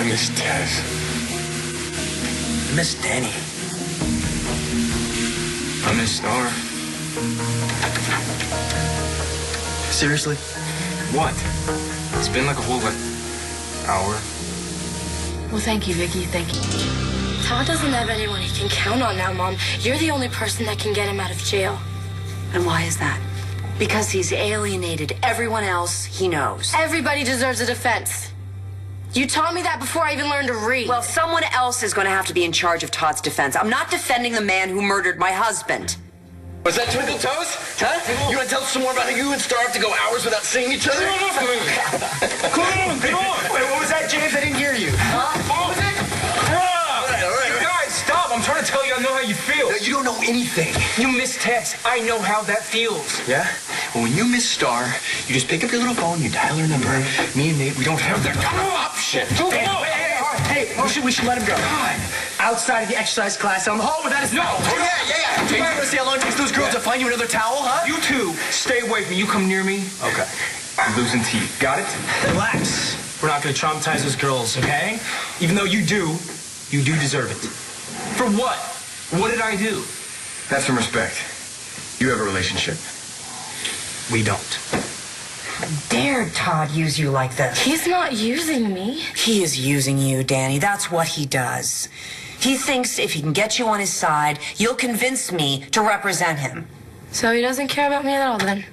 miss Tess. I miss Dani. I miss Star. Seriously? What? It's been like a whole, hour. Well, thank you, Vicky. Thank you. Todd doesn't have anyone he can count on now, Mom. You're the only person that can get him out of jail. And why is that? Because he's alienated everyone else he knows. Everybody deserves a defense. You taught me that before I even learned to read. Well, someone else is going to have to be in charge of Todd's defense. I'm not defending the man who murdered my husband. Was that Twinkle Toes? Huh? You want to tell us some more about how you and Star have to go hours without seeing each other? Come on. Wait, what was that, James? I didn't hear you. Huh? What was it? All right. You guys, stop. I'm trying to tell you I know how you feel. No, you don't know anything. You miss Tess. I know how that feels. Yeah? Well, when you miss Star, you just pick up your little phone, you dial her number. Me and Nate, we don't have that kind of option. Hey, we should let him go. God. Outside of the exercise class down the hall without his... No! Yeah. You want to see how long it takes those girls to find you another towel, huh? You two, stay away from me. You come near me. Okay. I'm losing teeth. Got it? Relax. We're not going to traumatize those girls, okay? Even though you do deserve it. For what? What did I do? Have some respect. You have a relationship. We don't. How dare Todd use you like this? He's not using me. He is using you, Dani. That's what he does. He thinks if he can get you on his side, you'll convince me to represent him. So he doesn't care about me at all, then?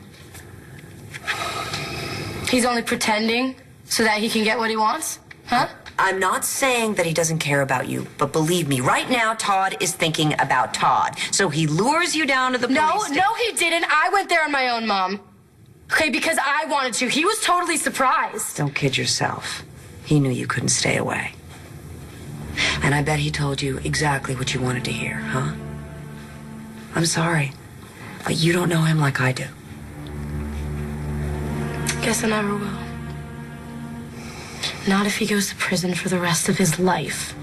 He's only pretending so that he can get what he wants? Huh? I'm not saying that he doesn't care about you, but believe me, right now, Todd is thinking about Todd. So he lures you down to the police station. No, he didn't. I went there on my own, Mom. Okay, because I wanted to. He was totally surprised. Don't kid yourself. He knew you couldn't stay away. And I bet he told you exactly what you wanted to hear, huh? I'm sorry, but you don't know him like I do. Guess I never will. Not if he goes to prison for the rest of his life.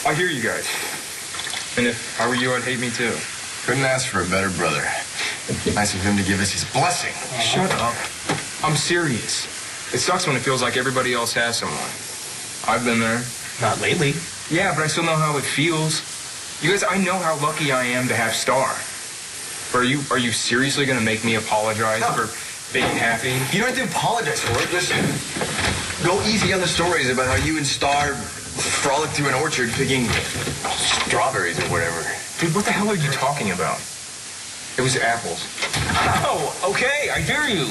I hear you guys. And if I were you, I'd hate me too. Couldn't ask for a better brother. Nice of him to give us his blessing. Shut up. I'm serious. It sucks when it feels like everybody else has someone. I've been there. Not lately. Yeah, but I still know how it feels. You guys, I know how lucky I am to have Star. But are you seriously gonna make me apologize for being happy? You don't have to apologize for it. Just go easy on the stories about how you and Star frolicked through an orchard picking strawberries or whatever. Dude, what the hell are you talking about? It was apples. Oh, okay, I hear you.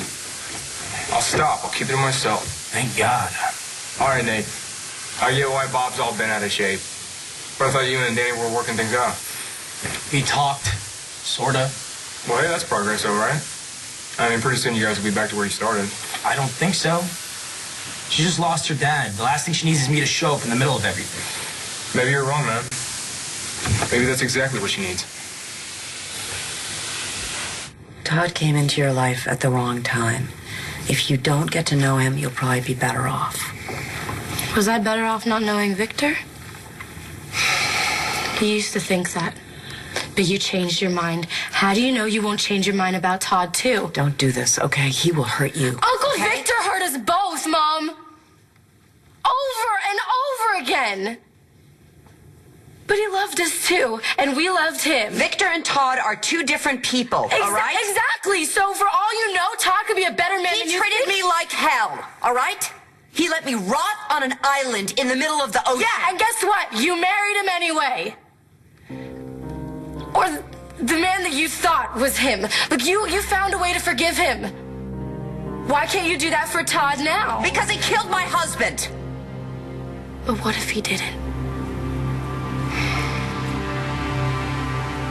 I'll stop. I'll keep it to myself. Thank God. All right, Nate. I get why Bob's all bent out of shape. But I thought you and Dani were working things out. We talked, sorta. Well, hey, that's progress, though, right? I mean, pretty soon you guys will be back to where you started. I don't think so. She just lost her dad. The last thing she needs is me to show up in the middle of everything. Maybe you're wrong, man. Maybe that's exactly what she needs. Todd came into your life at the wrong time. If you don't get to know him, you'll probably be better off. Was I better off not knowing Victor? You used to think that. But you changed your mind. How do you know you won't change your mind about Todd, too? Don't do this, okay? He will hurt you. Uncle Victor hurt us both, Mom. Over and over again. But he loved us, too. And we loved him. Victor and Todd are two different people, all right? Exactly. So for all you know, Todd could be a better man than you think. He treated me like hell, all right? He let me rot on an island in the middle of the ocean. Yeah, and guess what? You married him anyway. Or the man that you thought was him. Look, you found a way to forgive him. Why can't you do that for Todd now? Because he killed my husband. But what if he didn't?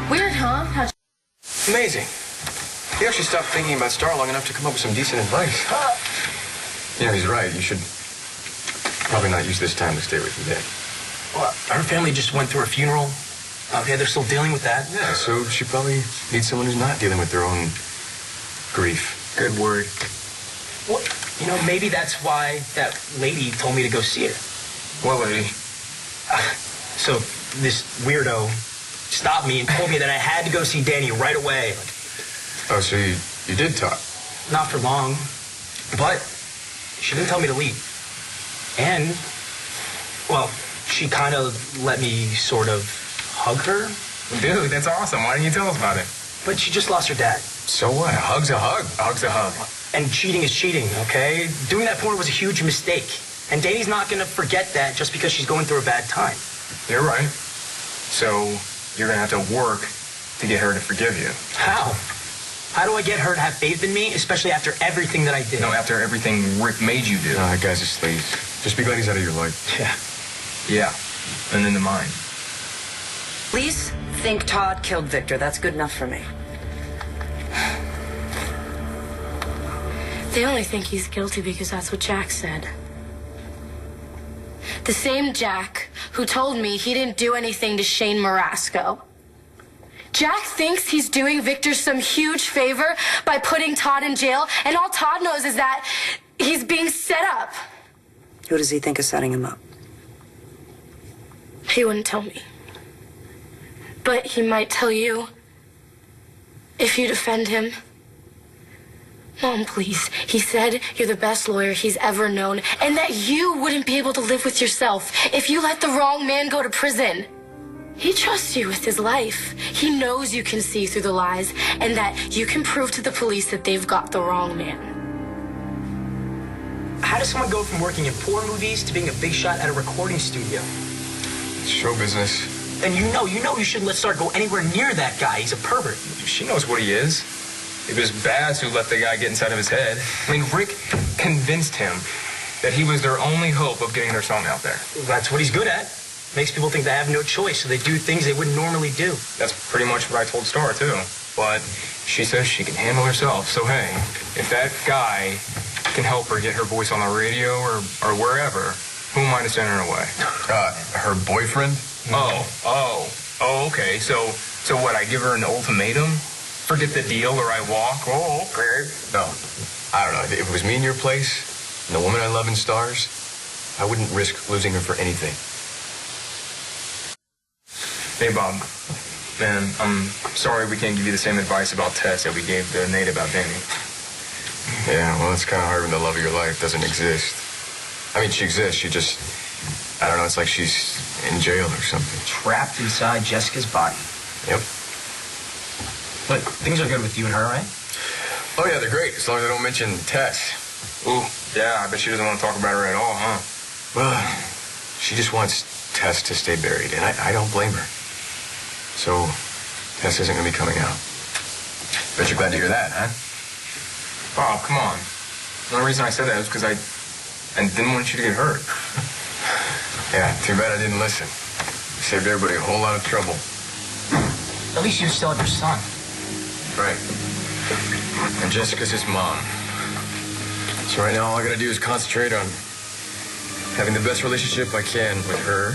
Weird, huh? Amazing. You actually stopped thinking about Star long enough to come up with some decent advice. You know, he's right. You should probably not use this time to stay with your dad. Well, her family just went through a funeral. Okay, they're still dealing with that. Yeah, so she probably needs someone who's not dealing with their own grief. Good word. Well, you know, maybe that's why that lady told me to go see her. What lady? So this weirdo stopped me and told me that I had to go see Dani right away. Oh, so you did talk? Not for long, but She didn't tell me to leave. And, well, she kind of let me sort of hug her. Dude, that's awesome. Why didn't you tell us about it? But she just lost her dad. So what? A hug's a hug. A hug's a hug. And cheating is cheating, okay? Doing that porn was a huge mistake. And Dani's not gonna forget that just because she's going through a bad time. You're right. So you're gonna have to work to get her to forgive you. How? How do I get her to have faith in me, especially after everything that I did? No, after everything Rick made you do. No, that guy's a sleaze. Just be glad he's out of your life. Yeah. Yeah, and into mine. Police think Todd killed Victor. That's good enough for me. They only think he's guilty because that's what Jack said. The same Jack who told me he didn't do anything to Shane Marasco. Jack thinks he's doing Victor some huge favor by putting Todd in jail, and all Todd knows is that he's being set up. Who does he think is setting him up? He wouldn't tell me. But he might tell you if you defend him. Mom, please. He said you're the best lawyer he's ever known and that you wouldn't be able to live with yourself if you let the wrong man go to prison. He trusts you with his life. He knows you can see through the lies and that you can prove to the police that they've got the wrong man. How does someone go from working in porn movies to being a big shot at a recording studio? It's show business. And you know you shouldn't let Star go anywhere near that guy. He's a pervert. She knows what he is. It was Baz who let the guy get inside of his head. I mean, Rick convinced him that he was their only hope of getting their song out there. That's what he's good at. Makes people think they have no choice, so they do things they wouldn't normally do. That's pretty much what I told Star, too. But she says she can handle herself. So, hey, if that guy can help her get her voice on the radio or wherever, who am I to send her away? Her boyfriend? Oh, okay. So what, I give her an ultimatum? Forget the deal or I walk? Oh, okay. No. I don't know. If it was me in your place, and the woman I love in Stars, I wouldn't risk losing her for anything. Hey, Bob. Man, I'm sorry we can't give you the same advice about Tess that we gave to Nate about Dani. Yeah, well, it's kind of hard when the love of your life doesn't exist. I mean, she exists. She just, I don't know, it's like she's in jail or something. Trapped inside Jessica's body. Yep. But things are good with you and her, right? Oh, yeah, they're great, as long as I don't mention Tess. Ooh, yeah, I bet she doesn't want to talk about her at all, huh? Well, she just wants Tess to stay buried, and I don't blame her. So, Tess isn't going to be coming out. Bet you're glad to hear that, huh? Bob, come on. The only reason I said that was because I didn't want you to get hurt. Yeah, too bad I didn't listen. Saved everybody a whole lot of trouble. At least you still have your son. Right. And Jessica's his mom. So right now, all I gotta do is concentrate on having the best relationship I can with her,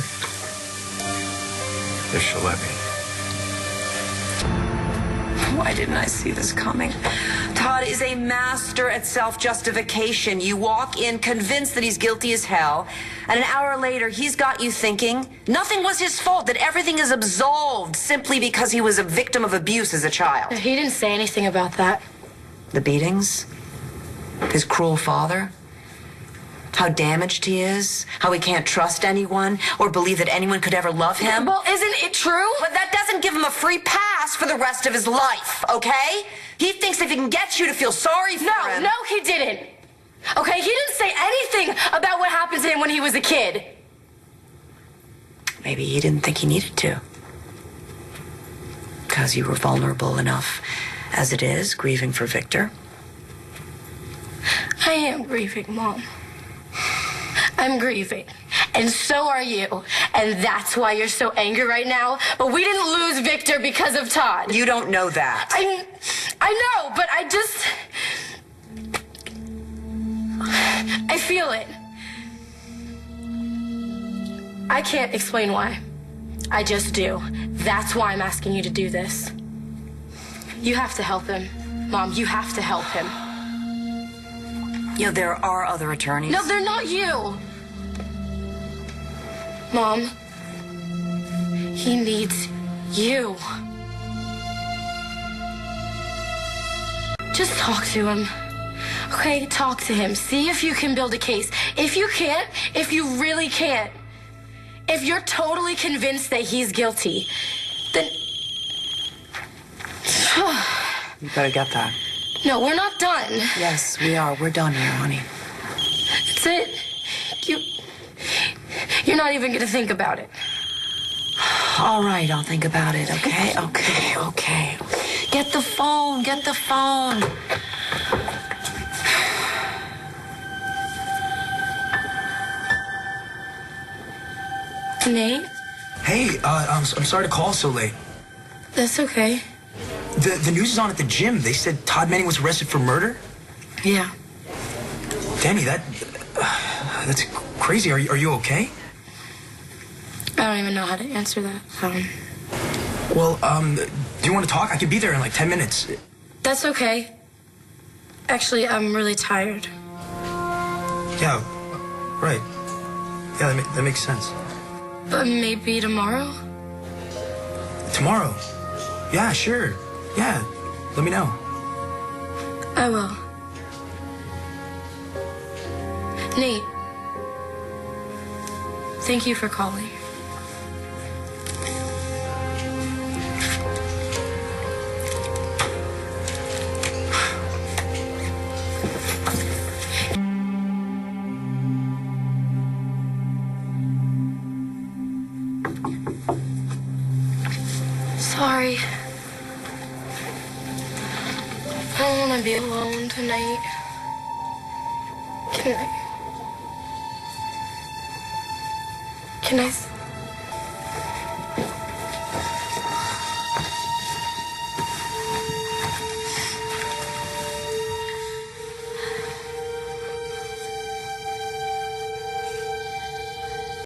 if she'll let me. Why didn't I see this coming? Todd is a master at self-justification. You walk in convinced that he's guilty as hell, and an hour later, he's got you thinking nothing was his fault, that everything is absolved simply because he was a victim of abuse as a child. He didn't say anything about that. The beatings, his cruel father, how damaged he is, how he can't trust anyone or believe that anyone could ever love him. Well, isn't it true? But that doesn't give him a free pass for the rest of his life, okay? He thinks if he can get you to feel sorry for him... No, he didn't. Okay, he didn't say anything about what happened to him when he was a kid. Maybe he didn't think he needed to. Because you were vulnerable enough as it is, grieving for Victor. I am grieving, Mom. I'm grieving. And so are you. And that's why you're so angry right now. But we didn't lose Victor because of Todd. You don't know that. I know, but I feel it. I can't explain why. I just do. That's why I'm asking you to do this. You have to help him. Mom, you have to help him. You know, there are other attorneys. No, they're not you. Mom, he needs you. Just talk to him. Okay, talk to him. See if you can build a case. If you can't, if you really can't, if you're totally convinced that he's guilty, then... You better get that. No, we're not done. Yes, we are. We're done here, honey. That's it. You're not even gonna think about it. All right, I'll think about it, okay? Okay. Get the phone. Nate? Hey, I'm sorry to call so late. That's okay. The news is on at the gym. They said Todd Manning was arrested for murder. Yeah. Dani, that's crazy. Are you okay? I don't even know how to answer that. Well, do you want to talk? I could be there in like 10 minutes. That's okay. Actually, I'm really tired. Yeah, right. Yeah, that makes sense. But maybe tomorrow? Tomorrow? Yeah, sure. Yeah, let me know. I will. Nate, thank you for calling. Sorry. I don't want to be alone tonight. Can I